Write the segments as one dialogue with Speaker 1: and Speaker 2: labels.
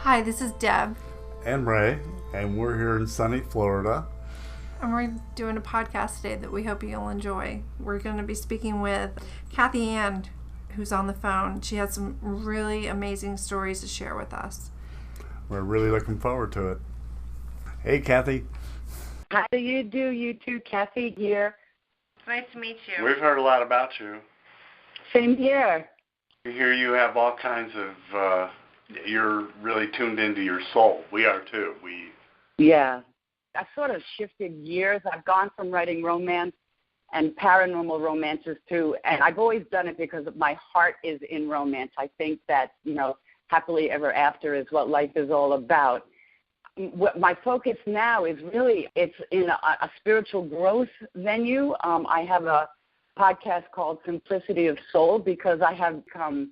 Speaker 1: Hi, this is Deb.
Speaker 2: And Ray, and we're here in sunny Florida.
Speaker 1: And we're doing a podcast today that we hope you'll enjoy. We're going to be speaking with Kathy Ann, who's on the phone. She has some really amazing stories to share with us.
Speaker 2: We're really looking forward to it. Hey, Kathy.
Speaker 3: How do you do, you two? Kathy here.
Speaker 1: Nice to meet you.
Speaker 4: We've heard a lot about you.
Speaker 3: Same here.
Speaker 4: We hear you have all kinds of, you're really tuned into your soul. We are too.
Speaker 3: Yeah. I've sort of shifted gears. I've gone from writing romance and paranormal romances too, and I've always done it because my heart is in romance. I think that, happily ever after is what life is all about. What my focus now is really, it's in a spiritual growth venue. I have a podcast called Simplicity of Soul because I have become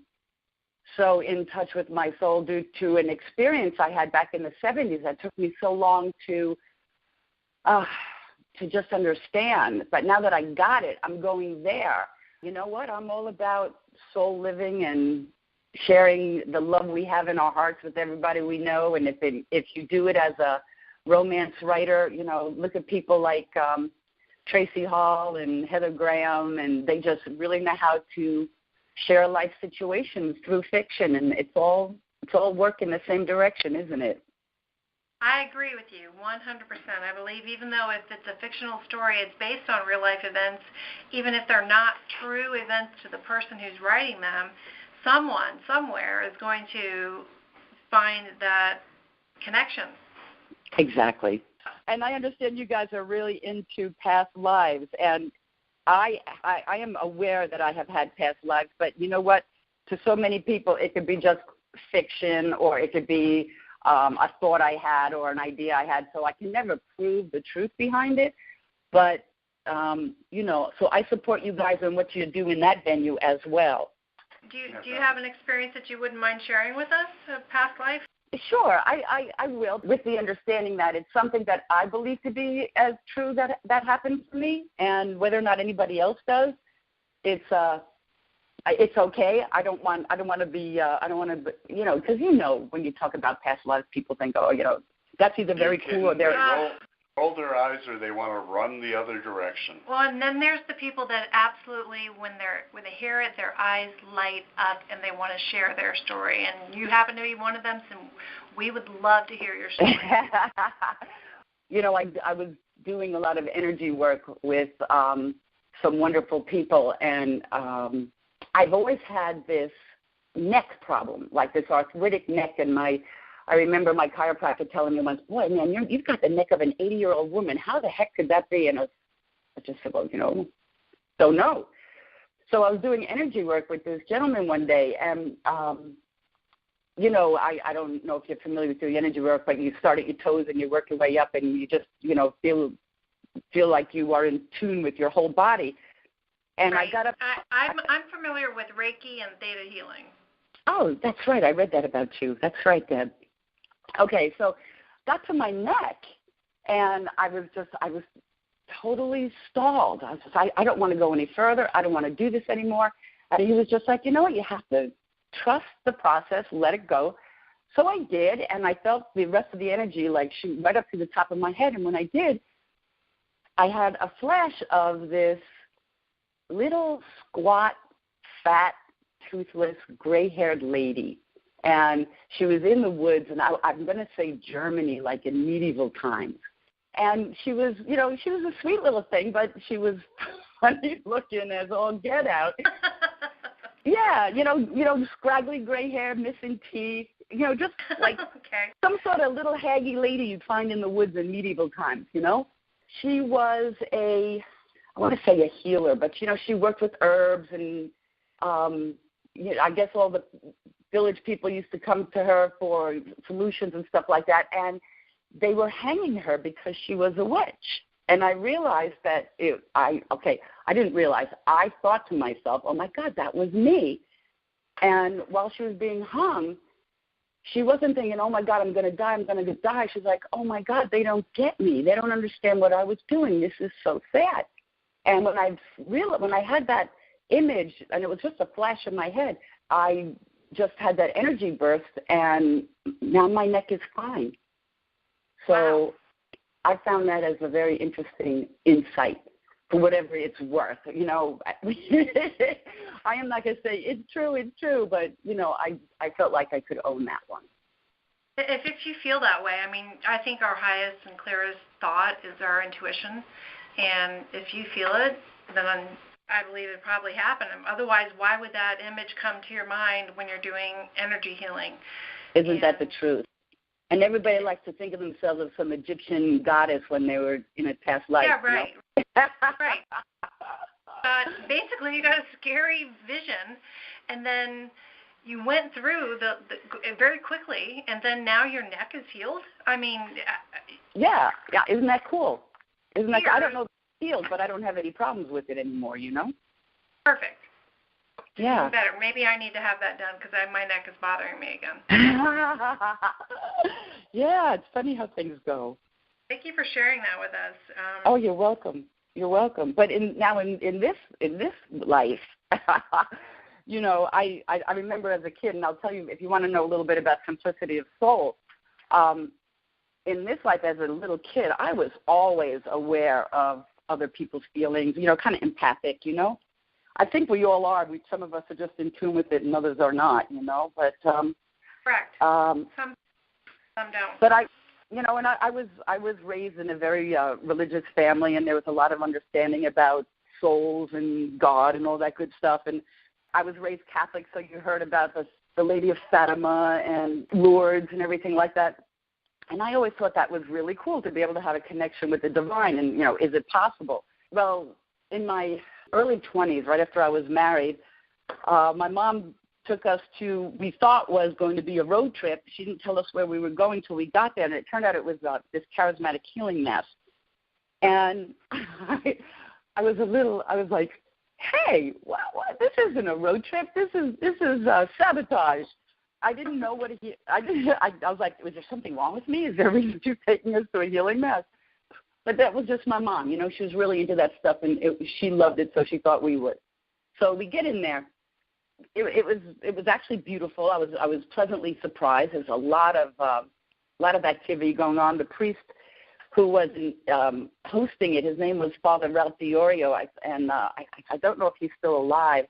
Speaker 3: so in touch with my soul due to an experience I had back in the 70s that took me so long to just understand. But now that I got it, I'm going there. You know what? I'm all about soul living and sharing the love we have in our hearts with everybody we know. And if you do it as a romance writer, look at people like Tracy Hall and Heather Graham, and they just really know how to share life situations through fiction, and it's all work in the same direction, isn't it?
Speaker 1: I agree with you 100%. I believe even though if it's a fictional story, it's based on real life events, even if they're not true events to the person who's writing them, someone somewhere is going to find that connection.
Speaker 3: Exactly. And I understand you guys are really into past lives, and I am aware that I have had past lives, but you know what? To so many people, it could be just fiction, or it could be a thought I had or an idea I had, so I can never prove the truth behind it. But, so I support you guys in what you do in that venue as well.
Speaker 1: Do you have an experience that you wouldn't mind sharing with us, a past life?
Speaker 3: Sure, I will, with the understanding that it's something that I believe to be as true that happened to me, and whether or not anybody else does, it's okay. I don't want to be, because when you talk about past lives, people think, that's either very cool or they're.
Speaker 4: Roll their eyes, or they want to run the other direction.
Speaker 1: Well, and then there's the people that absolutely, when they hear it, their eyes light up and they want to share their story. And you happen to be one of them, so we would love to hear your story.
Speaker 3: I was doing a lot of energy work with some wonderful people, and I've always had this neck problem, like this arthritic neck, and I remember my chiropractor telling me once, boy, man, you've got the neck of an 80-year-old woman. How the heck could that be? And I just said, well, don't know. So I was doing energy work with this gentleman one day, and, I don't know if you're familiar with doing energy work, but you start at your toes and you work your way up, and you just, feel like you are in tune with your whole body. And
Speaker 1: right.
Speaker 3: I got up.
Speaker 1: I'm familiar with Reiki and Theta healing.
Speaker 3: Oh, that's right. I read that about you. That's right, Deb. Okay, so got to my neck, and I was totally stalled. I don't want to go any further. I don't want to do this anymore. And he was just like, you know what, you have to trust the process, let it go. So I did, and I felt the rest of the energy like shoot right up to the top of my head. And when I did, I had a flash of this little squat, fat, toothless, gray-haired lady. And she was in the woods, and I'm going to say Germany, like in medieval times. And she was, she was a sweet little thing, but she was funny looking as all get out. Yeah, scraggly gray hair, missing teeth, just like
Speaker 1: okay.
Speaker 3: Some sort of little haggy lady you'd find in the woods in medieval times, She was I want to say a healer, but, she worked with herbs, and I guess all the village people used to come to her for solutions and stuff like that, and they were hanging her because she was a witch. And I realized that I didn't realize. I thought to myself, oh, my God, that was me. And while she was being hung, she wasn't thinking, oh, my God, I'm going to die. She's like, oh, my God, they don't get me. They don't understand what I was doing. This is so sad. And when I had that image, and it was just a flash in my head, I just had that energy burst, and now my neck is fine. So
Speaker 1: Wow.
Speaker 3: I found that as a very interesting insight for whatever it's worth. You know, I am not going to say it's true, but, you know, I felt like I could own that one.
Speaker 1: If you feel that way, I mean, I think our highest and clearest thought is our intuition. And if you feel it, then I believe it probably happened. Otherwise, why would that image come to your mind when you're doing energy healing?
Speaker 3: Isn't that the truth? And everybody likes to think of themselves as some Egyptian goddess when they were in a past life.
Speaker 1: Yeah, right.
Speaker 3: You know?
Speaker 1: Right. Basically, you got a scary vision, and then you went through the very quickly, and then now your neck is healed. I mean,
Speaker 3: yeah. Isn't that cool? Isn't that? I don't know if it's healed, but I don't have any problems with it anymore. You know.
Speaker 1: Perfect.
Speaker 3: Yeah.
Speaker 1: Better. Maybe I need to have that done because my neck is bothering me again.
Speaker 3: Yeah, it's funny how things go.
Speaker 1: Thank you for sharing that with us.
Speaker 3: Oh, you're welcome. You're welcome. But in this life, you know, I remember as a kid, and I'll tell you if you want to know a little bit about simplicity of soul. In this life, as a little kid, I was always aware of other people's feelings. You know, kind of empathic. You know. I think we all are. Some of us are just in tune with it, and others are not. You know, but
Speaker 1: correct. Some don't.
Speaker 3: But I was raised in a very religious family, and there was a lot of understanding about souls and God and all that good stuff. And I was raised Catholic, so you heard about the Lady of Fatima and Lourdes and everything like that. And I always thought that was really cool to be able to have a connection with the divine. And, you know, is it possible? Well, in my early 20s, right after I was married, my mom took us to, we thought was going to be a road trip. She didn't tell us where we were going till we got there, and it turned out it was this charismatic healing mass. And I was like, hey, what? This isn't a road trip. This is sabotage. I didn't know what I was like, was there something wrong with me? Is there a reason you're taking us to a healing mass? But that was just my mom. You know, she was really into that stuff, and she loved it, so she thought we would. So we get in there. It was actually beautiful. I was pleasantly surprised. There's a lot of activity going on. The priest who was hosting it, his name was Father Ralph Diorio, and I don't know if he's still alive,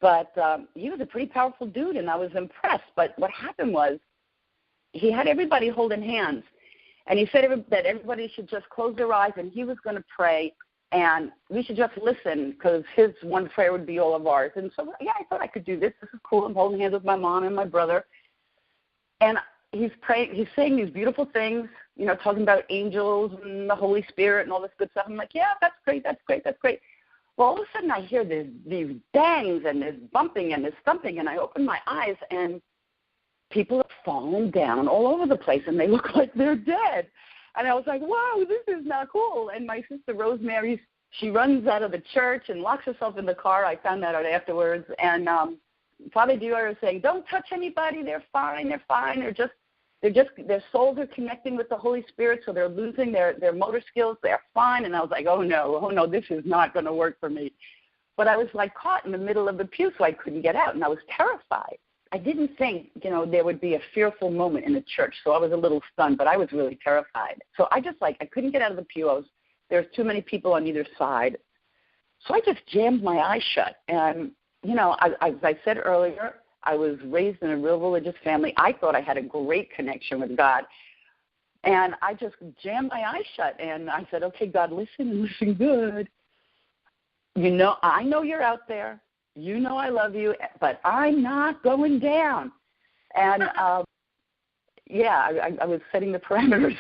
Speaker 3: but he was a pretty powerful dude, and I was impressed. But what happened was he had everybody holding hands, and he said that everybody should just close their eyes, and he was going to pray. And we should just listen because his one prayer would be all of ours. And so, yeah, I thought I could do this. This is cool. I'm holding hands with my mom and my brother. And he's praying. He's saying these beautiful things, you know, talking about angels and the Holy Spirit and all this good stuff. I'm like, yeah, that's great. Well, all of a sudden I hear these bangs and this bumping and this thumping, and I open my eyes, and people are falling down all over the place, and they look like they're dead. And I was like, wow, this is not cool. And my sister Rosemary, she runs out of the church and locks herself in the car. I found that out afterwards. And Father Dior was saying, don't touch anybody. They're fine. Their souls are connecting with the Holy Spirit, so they're losing their motor skills. They're fine. And I was like, oh, no, this is not going to work for me. But I was like caught in the middle of the pew, so I couldn't get out. And I was terrified. I didn't think, you know, there would be a fearful moment in the church, so I was a little stunned, but I was really terrified. So I couldn't get out of the pew. There's too many people on either side. So I just jammed my eyes shut. And, you know, as I said earlier, I was raised in a real religious family. I thought I had a great connection with God. And I just jammed my eyes shut, and I said, okay, God, listen good. You know, I know you're out there. You know I love you, but I'm not going down. And, I was setting the parameters.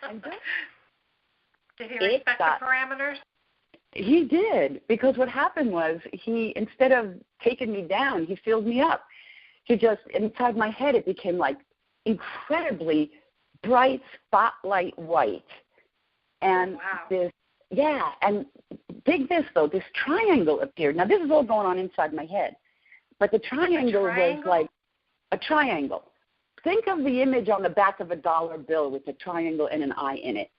Speaker 3: And
Speaker 1: did he respect the parameters?
Speaker 3: He did, because what happened was instead of taking me down, he filled me up. He just, inside my head, it became like incredibly bright spotlight white. And
Speaker 1: wow.
Speaker 3: And dig this, though, this triangle appeared. Now, this is all going on inside my head. But the triangle was like a triangle. Think of the image on the back of a dollar bill with a triangle and an eye in it.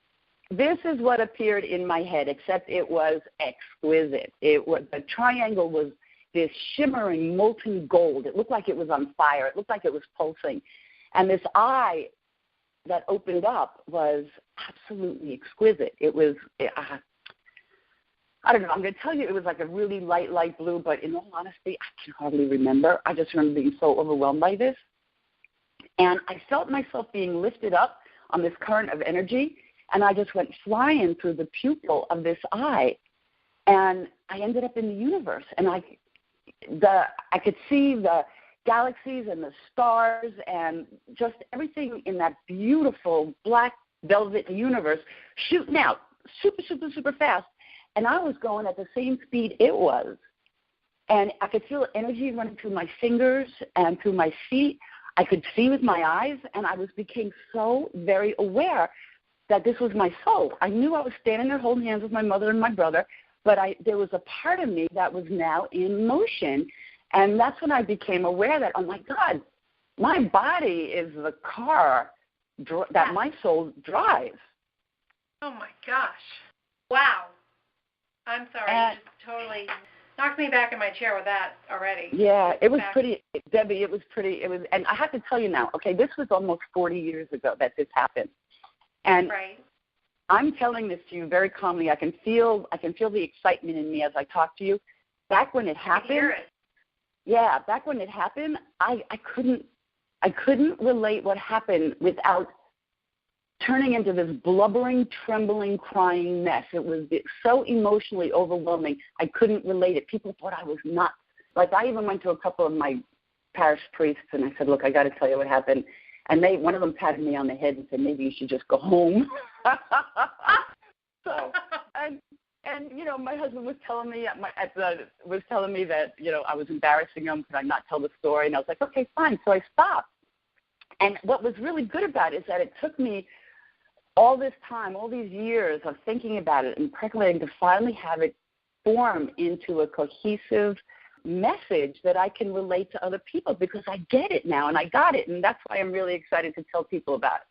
Speaker 3: This is what appeared in my head, except it was exquisite. The triangle was this shimmering molten gold. It looked like it was on fire. It looked like it was pulsing. And this eye that opened up was absolutely exquisite. It was, I don't know, I'm going to tell you it was like a really light blue, but in all honesty, I can hardly remember. I just remember being so overwhelmed by this. And I felt myself being lifted up on this current of energy, and I just went flying through the pupil of this eye. And I ended up in the universe, and I could see the galaxies and the stars and just everything in that beautiful black velvet universe shooting out super, super, super fast. And I was going at the same speed it was. And I could feel energy running through my fingers and through my feet. I could see with my eyes, and I became so very aware that this was my soul. I knew I was standing there holding hands with my mother and my brother, but there was a part of me that was now in motion. And that's when I became aware that, oh, my God, my body is the car that my soul drives.
Speaker 1: Oh, my gosh. Wow. I'm sorry. You just totally knocked me back in my chair with that already.
Speaker 3: Yeah, it was pretty, Debbie, and I have to tell you now, okay, this was almost 40 years ago that this happened. And
Speaker 1: right.
Speaker 3: I'm telling this to you very calmly. I can feel the excitement in me as I talk to you. Back when it happened,
Speaker 1: I hear it.
Speaker 3: Yeah, back when it happened, I couldn't relate what happened without turning into this blubbering, trembling, crying mess. It was so emotionally overwhelming. I couldn't relate it. People thought I was nuts. Like, I even went to a couple of my parish priests and I said, look, I got to tell you what happened. And one of them patted me on the head and said, maybe you should just go home. So, and you know, my husband was telling me that, you know, I was embarrassing him. Could I not tell the story? And I was like, okay, fine. So I stopped. And what was really good about it is that it took me all this time, all these years of thinking about it and percolating to finally have it form into a cohesive message that I can relate to other people, because I get it now and I got it. And that's why I'm really excited to tell people about it.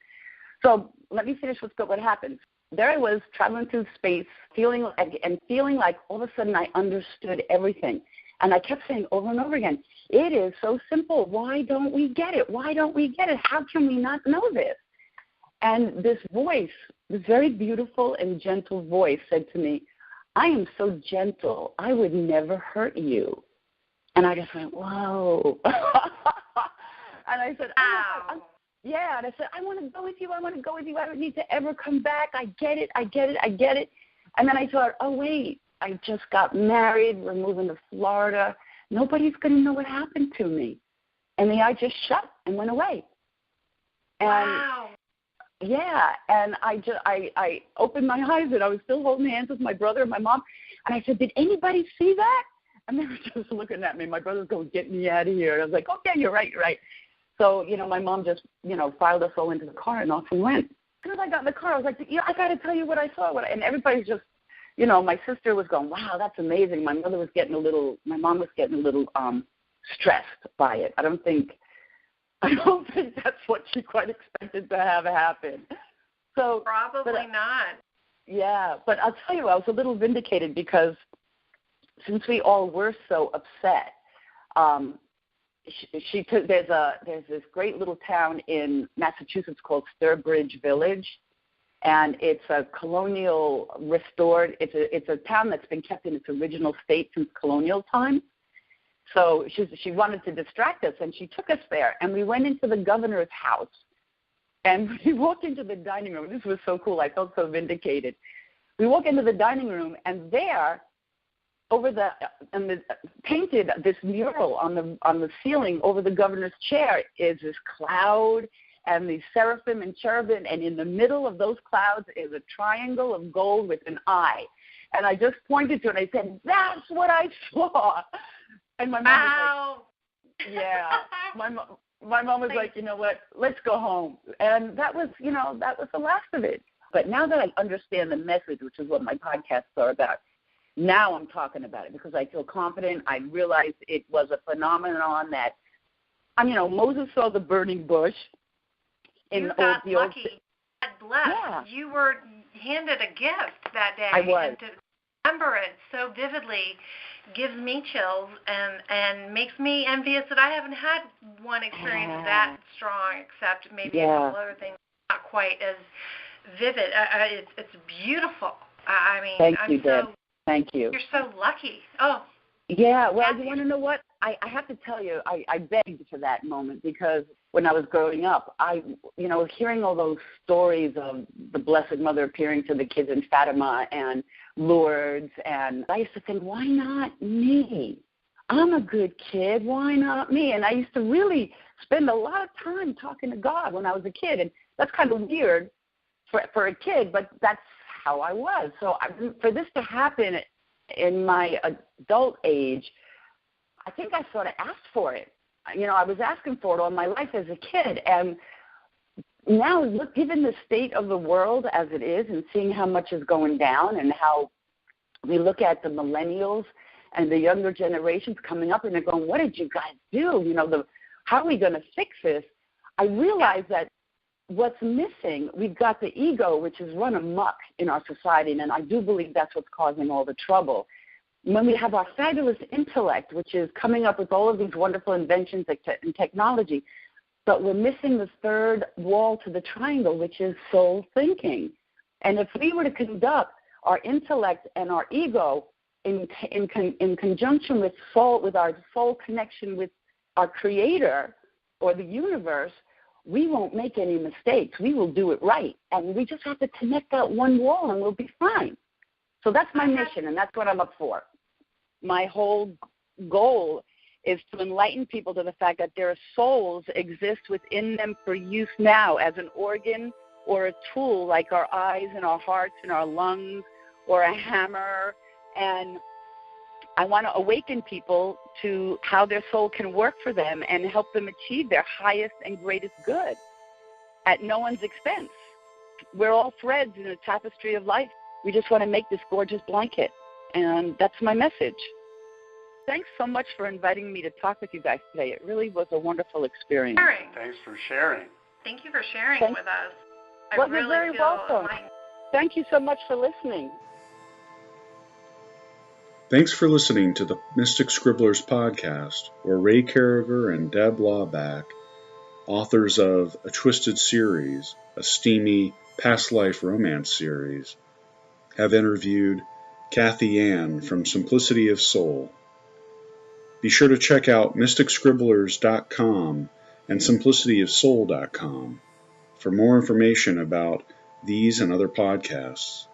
Speaker 3: So let me finish with what happened. There I was traveling through space, feeling like all of a sudden I understood everything. And I kept saying over and over again, it is so simple. Why don't we get it? Why don't we get it? How can we not know this? And this voice, this very beautiful and gentle voice said to me, I am so gentle, I would never hurt you. And I just went, whoa. And I said,
Speaker 1: wow.
Speaker 3: Yeah, and I said, I want to go with you. I want to go with you. I don't need to ever come back. I get it. And then I thought, oh, wait, I just got married. We're moving to Florida. Nobody's going to know what happened to me. And the eye just shut and went away. And
Speaker 1: wow.
Speaker 3: Yeah, and I opened my eyes, and I was still holding hands with my brother and my mom. And I said, did anybody see that? And they were just looking at me. My brother's going, get me out of here. And I was like, okay, you're right. So, you know, my mom just, you know, filed us all into the car, and off we went. As soon as I got in the car, I was like, yeah, I got to tell you what I saw. And everybody's just, you know, my sister was going, wow, that's amazing. My mom was getting a little stressed by it. I don't think that's what she quite expected to have happen. So
Speaker 1: probably not.
Speaker 3: Yeah, but I'll tell you, I was a little vindicated, because since we all were so upset, there's this great little town in Massachusetts called Sturbridge Village, and it's a colonial restored. It's a town that's been kept in its original state since colonial time. So she wanted to distract us, and she took us there, and we went into the governor's house, and we walked into the dining room. This was so cool. I felt so vindicated. We walk into the dining room, and there, painted this mural on the ceiling over the governor's chair is this cloud and these seraphim and cherubim, and in the middle of those clouds is a triangle of gold with an eye. And I just pointed to it, and I said, that's what I saw. And my mom was like, yeah. My mom was like, you know what, let's go home. And that was the last of it. But now that I understand the message, which is what my podcasts are about, now I'm talking about it because I feel confident. I realized it was a phenomenon that, you know, Moses saw the burning bush.
Speaker 1: You got lucky. God bless.
Speaker 3: Yeah.
Speaker 1: You were handed a gift that day.
Speaker 3: I was.
Speaker 1: And to remember it so vividly, gives me chills and makes me envious that I haven't had one experience that strong, except maybe a couple other things not quite as vivid. It's beautiful. I mean,
Speaker 3: Thank you, Deb. Thank you.
Speaker 1: You're so lucky. Oh.
Speaker 3: Yeah, well, you want to know what? I have to tell you, I begged for that moment because when I was growing up, hearing all those stories of the Blessed Mother appearing to the kids in Fatima and Lourdes, and I used to think, why not me? I'm a good kid. Why not me? And I used to really spend a lot of time talking to God when I was a kid, and that's kind of weird for a kid, but that's how I was. So for this to happen in my adult age, I think I sort of asked for it. I was asking for it all my life as a kid. And now, look, given the state of the world as it is and seeing how much is going down and how we look at the millennials and the younger generations coming up and they're going, what did you guys do? How are we going to fix this? I realize that what's missing, we've got the ego, which is run amok in our society, and I do believe that's what's causing all the trouble. When we have our fabulous intellect, which is coming up with all of these wonderful inventions and technology, but we're missing the third wall to the triangle, which is soul thinking. And if we were to conduct our intellect and our ego in conjunction with our soul connection with our Creator or the universe, we won't make any mistakes. We will do it right. And we just have to connect that one wall and we'll be fine. So that's my mission, and that's what I'm up for. My whole goal is to enlighten people to the fact that their souls exist within them for use now as an organ or a tool like our eyes and our hearts and our lungs or a hammer. And I want to awaken people to how their soul can work for them and help them achieve their highest and greatest good at no one's expense. We're all threads in a tapestry of life. We just want to make this gorgeous blanket, and that's my message. Thanks so much for inviting me to talk with you guys today. It really was a wonderful experience.
Speaker 4: Thanks for sharing.
Speaker 1: Thank you for sharing with us.
Speaker 3: Well, you're very welcome. Thank you so much for listening.
Speaker 2: Thanks for listening to the Mystic Scribblers podcast, where Ray Caragher and Deb Laubach, authors of A Twisted Series, a steamy past life romance series, have interviewed Kathy Ann from Simplicity of Soul. Be sure to check out mysticscribblers.com and simplicityofsoul.com for more information about these and other podcasts.